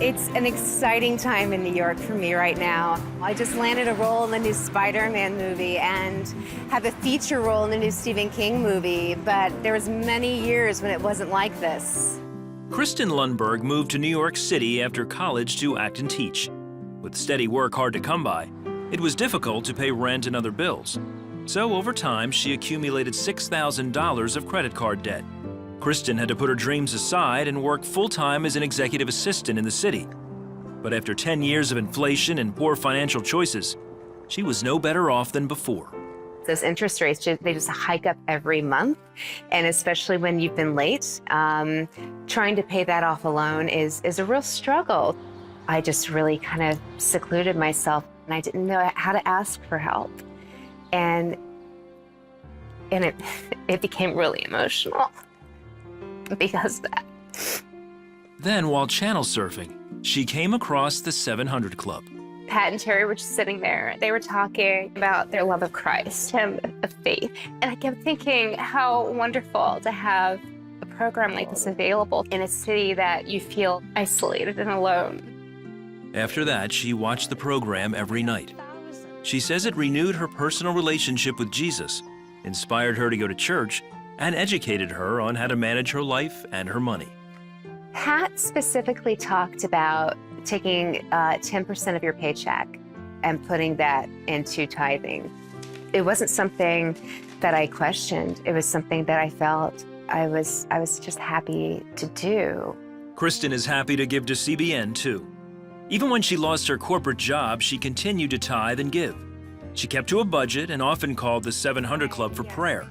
It's an exciting time in New York for me right now. I just landed a role in the new Spider-Man movie and have a feature role in the new Stephen King movie, but there was many years when it wasn't like this. Kristin Lundberg moved to New York City after college to act and teach. With steady work hard to come by, it was difficult to pay rent and other bills. So over time, she accumulated $6,000 of credit card debt. Kristin had to put her dreams aside and work full-time as an executive assistant in the city. But after 10 years of inflation and poor financial choices, she was no better off than before. Those interest rates, they just hike up every month. And especially when you've been late, trying to pay that off alone is a real struggle. I just really kind of secluded myself and I didn't know how to ask for help. And it became really emotional because of that. Then, while channel surfing, she came across the 700 Club. Pat and Terry were just sitting there. They were talking about their love of Christ and of faith. And I kept thinking how wonderful to have a program like this available in a city that you feel isolated and alone. After that, she watched the program every night. She says it renewed her personal relationship with Jesus, inspired her to go to church, and educated her on how to manage her life and her money. Pat specifically talked about taking 10% of your paycheck and putting that into tithing. It wasn't something that I questioned. It was something that I felt I was just happy to do. Kristin is happy to give to CBN too. Even when she lost her corporate job, she continued to tithe and give. She kept to a budget and often called the 700 Club for prayer.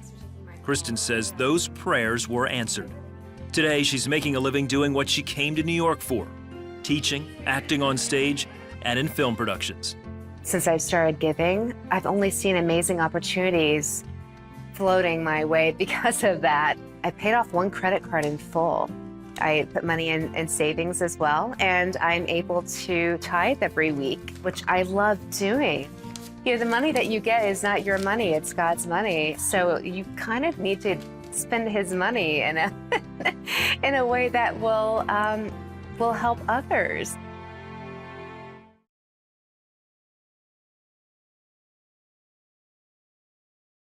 Kristin says those prayers were answered. Today, she's making a living doing what she came to New York for: teaching, acting on stage, and in film productions. Since I started giving, I've only seen amazing opportunities floating my way because of that. I paid off one credit card in full. I put money in savings as well, and I'm able to tithe every week, which I love doing. You know, the money that you get is not your money, it's God's money. So you kind of need to spend His money in a, in a way that will help others.